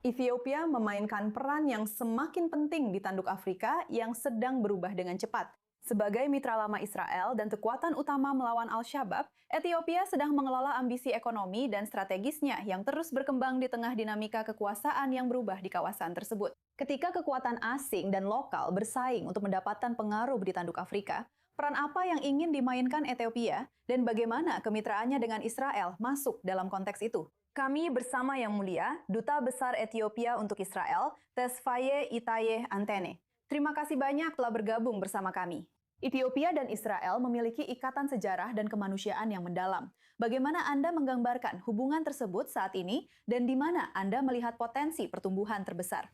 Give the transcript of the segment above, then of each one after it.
Ethiopia memainkan peran yang semakin penting di tanduk Afrika yang sedang berubah dengan cepat. Sebagai mitra lama Israel dan kekuatan utama melawan Al-Shabaab, Ethiopia sedang mengelola ambisi ekonomi dan strategisnya yang terus berkembang di tengah dinamika kekuasaan yang berubah di kawasan tersebut. Ketika kekuatan asing dan lokal bersaing untuk mendapatkan pengaruh di tanduk Afrika, peran apa yang ingin dimainkan Ethiopia dan bagaimana kemitraannya dengan Israel masuk dalam konteks itu? Kami bersama Yang Mulia, Duta Besar Ethiopia untuk Israel, Tesfaye Itaye Antene. Terima kasih banyak telah bergabung bersama kami. Ethiopia dan Israel memiliki ikatan sejarah dan kemanusiaan yang mendalam. Bagaimana Anda menggambarkan hubungan tersebut saat ini dan di mana Anda melihat potensi pertumbuhan terbesar?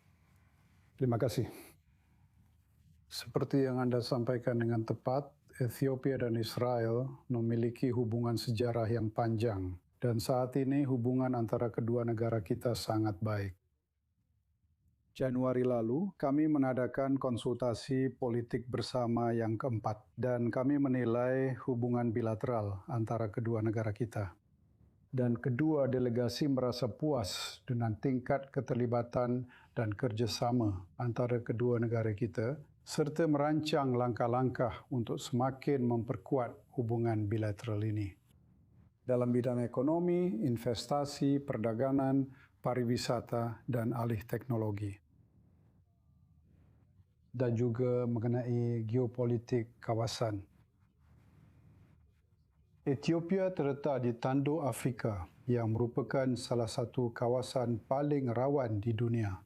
Terima kasih. Seperti yang Anda sampaikan dengan tepat, Ethiopia dan Israel memiliki hubungan sejarah yang panjang. Dan saat ini hubungan antara kedua negara kita sangat baik. Januari lalu, kami mengadakan konsultasi politik bersama yang keempat, dan kami menilai hubungan bilateral antara kedua negara kita. Dan kedua delegasi merasa puas dengan tingkat keterlibatan dan kerjasama antara kedua negara kita, serta merancang langkah-langkah untuk semakin memperkuat hubungan bilateral ini. Dalam bidang ekonomi, investasi, perdagangan, pariwisata, dan alih teknologi. Dan juga mengenai geopolitik kawasan. Ethiopia terletak di tanduk Afrika yang merupakan salah satu kawasan paling rawan di dunia.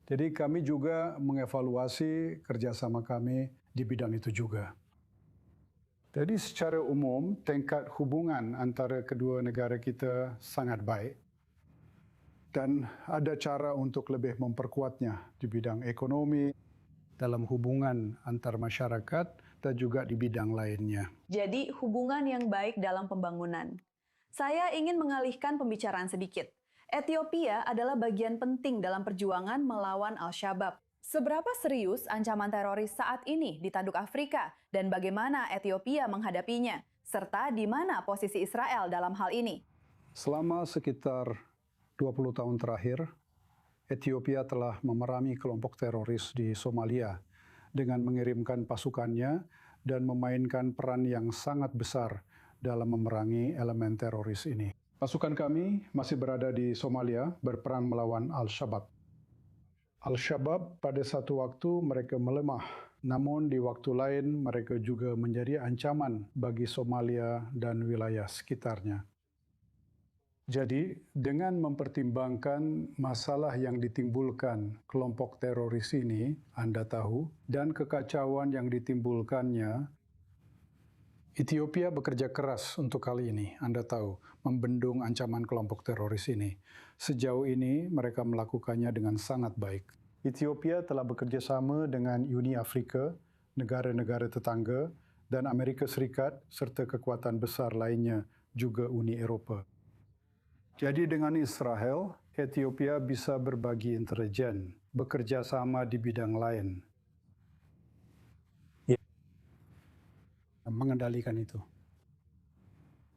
Jadi kami juga mengevaluasi kerjasama kami di bidang itu juga. Jadi secara umum, tingkat hubungan antara kedua negara kita sangat baik dan ada cara untuk lebih memperkuatnya di bidang ekonomi, dalam hubungan antar masyarakat dan juga di bidang lainnya. Jadi hubungan yang baik dalam pembangunan. Saya ingin mengalihkan pembicaraan sedikit. Ethiopia adalah bagian penting dalam perjuangan melawan Al-Shabaab. Seberapa serius ancaman teroris saat ini di tanduk Afrika dan bagaimana Ethiopia menghadapinya? Serta di mana posisi Israel dalam hal ini? Selama sekitar 20 tahun terakhir, Ethiopia telah memerangi kelompok teroris di Somalia dengan mengirimkan pasukannya dan memainkan peran yang sangat besar dalam memerangi elemen teroris ini. Pasukan kami masih berada di Somalia berperang melawan Al-Shabaab. Al-Shabaab pada satu waktu mereka melemah, namun di waktu lain mereka juga menjadi ancaman bagi Somalia dan wilayah sekitarnya. Jadi, dengan mempertimbangkan masalah yang ditimbulkan kelompok teroris ini, Anda tahu, dan kekacauan yang ditimbulkannya, Ethiopia bekerja keras untuk kali ini, Anda tahu, membendung ancaman kelompok teroris ini. Sejauh ini, mereka melakukannya dengan sangat baik. Ethiopia telah bekerja sama dengan Uni Afrika, negara-negara tetangga, dan Amerika Serikat, serta kekuatan besar lainnya, juga Uni Eropa. Jadi dengan Israel, Ethiopia bisa berbagi intelijen, bekerja sama di bidang lain. Mengendalikan itu.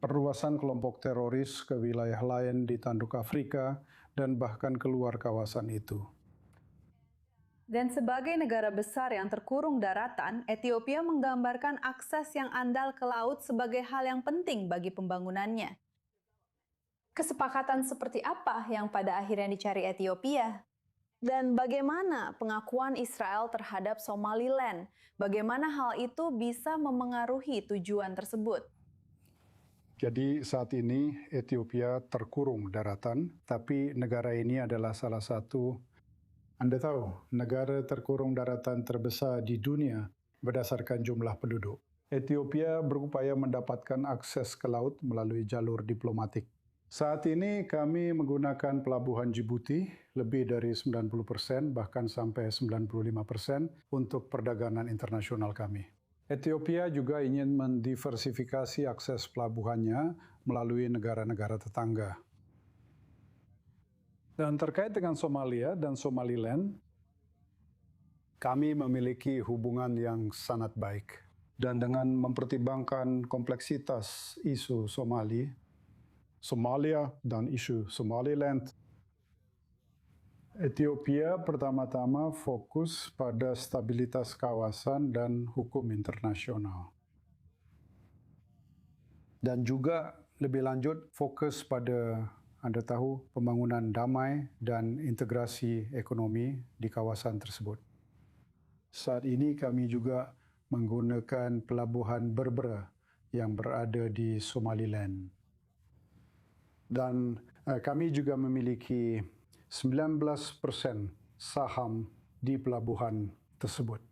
Perluasan kelompok teroris ke wilayah lain di tanduk Afrika dan bahkan keluar kawasan itu. Dan sebagai negara besar yang terkurung daratan, Ethiopia menggambarkan akses yang andal ke laut sebagai hal yang penting bagi pembangunannya. Kesepakatan seperti apa yang pada akhirnya dicari Ethiopia? Dan bagaimana pengakuan Israel terhadap Somaliland? Bagaimana hal itu bisa memengaruhi tujuan tersebut? Jadi saat ini Ethiopia terkurung daratan, tapi negara ini adalah salah satu, Anda tahu, negara terkurung daratan terbesar di dunia berdasarkan jumlah penduduk. Ethiopia berupaya mendapatkan akses ke laut melalui jalur diplomatik. Saat ini kami menggunakan pelabuhan Djibouti lebih dari 90%, bahkan sampai 95% untuk perdagangan internasional kami. Ethiopia juga ingin mendiversifikasi akses pelabuhannya melalui negara-negara tetangga. Dan terkait dengan Somalia dan Somaliland, kami memiliki hubungan yang sangat baik. Dan dengan mempertimbangkan kompleksitas isu Somali, Somalia dan isu Somaliland. Ethiopia pertama-tama fokus pada stabilitas kawasan dan hukum internasional. Dan juga lebih lanjut fokus pada, Anda tahu, pembangunan damai dan integrasi ekonomi di kawasan tersebut. Saat ini kami juga menggunakan pelabuhan Berbera yang berada di Somaliland. Dan kami juga memiliki 19% saham di pelabuhan tersebut.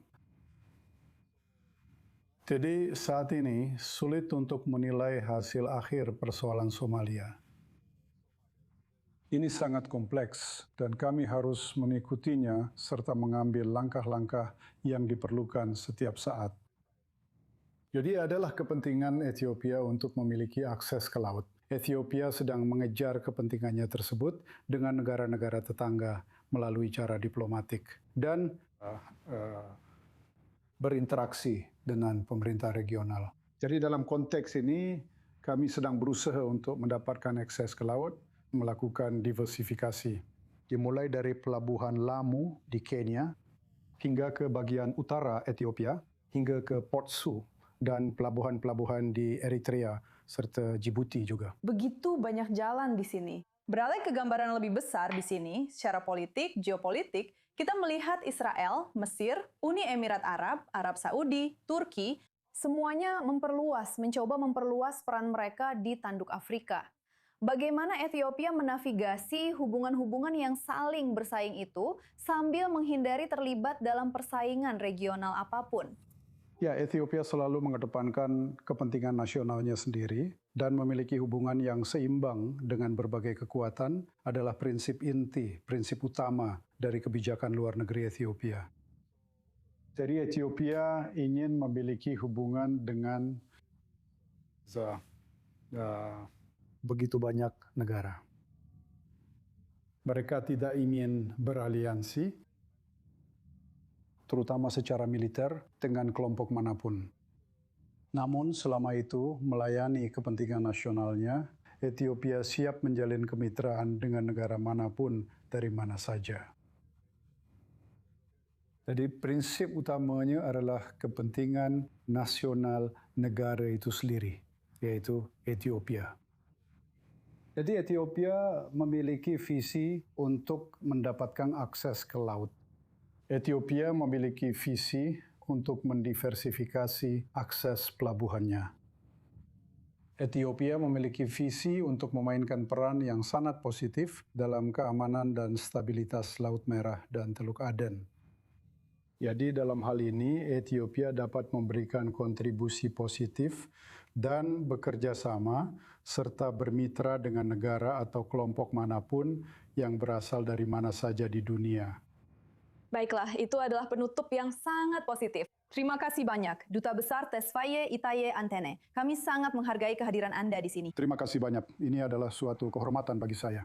Jadi saat ini sulit untuk menilai hasil akhir persoalan Somalia. Ini sangat kompleks dan kami harus mengikutinya serta mengambil langkah-langkah yang diperlukan setiap saat. Jadi adalah kepentingan Ethiopia untuk memiliki akses ke laut. Ethiopia sedang mengejar kepentingannya tersebut dengan negara-negara tetangga melalui cara diplomatik dan berinteraksi dengan pemerintah regional. Jadi dalam konteks ini kami sedang berusaha untuk mendapatkan akses ke laut, melakukan diversifikasi. Dimulai dari pelabuhan Lamu di Kenya hingga ke bagian utara Ethiopia, hingga ke Port Sudan dan pelabuhan-pelabuhan di Eritrea serta Djibouti juga. Begitu banyak jalan di sini. Beralih ke gambaran lebih besar di sini, secara politik, geopolitik, kita melihat Israel, Mesir, Uni Emirat Arab, Arab Saudi, Turki, semuanya mencoba memperluas peran mereka di tanduk Afrika. Bagaimana Ethiopia menavigasi hubungan-hubungan yang saling bersaing itu sambil menghindari terlibat dalam persaingan regional apapun? Ya, Ethiopia selalu mengedepankan kepentingan nasionalnya sendiri dan memiliki hubungan yang seimbang dengan berbagai kekuatan adalah prinsip inti, prinsip utama dari kebijakan luar negeri Ethiopia. Jadi Ethiopia ingin memiliki hubungan dengan begitu banyak negara. Mereka tidak ingin beraliansi, terutama secara militer, dengan kelompok manapun. Namun selama itu melayani kepentingan nasionalnya, Ethiopia siap menjalin kemitraan dengan negara manapun dari mana saja. Jadi prinsip utamanya adalah kepentingan nasional negara itu sendiri, yaitu Ethiopia. Jadi Ethiopia memiliki visi untuk mendapatkan akses ke laut. Ethiopia memiliki visi untuk mendiversifikasi akses pelabuhannya. Ethiopia memiliki visi untuk memainkan peran yang sangat positif dalam keamanan dan stabilitas Laut Merah dan Teluk Aden. Jadi dalam hal ini Ethiopia dapat memberikan kontribusi positif dan bekerja sama serta bermitra dengan negara atau kelompok manapun yang berasal dari mana saja di dunia. Baiklah, itu adalah penutup yang sangat positif. Terima kasih banyak, Duta Besar Tesfaye Itaye Antene. Kami sangat menghargai kehadiran Anda di sini. Terima kasih banyak. Ini adalah suatu kehormatan bagi saya.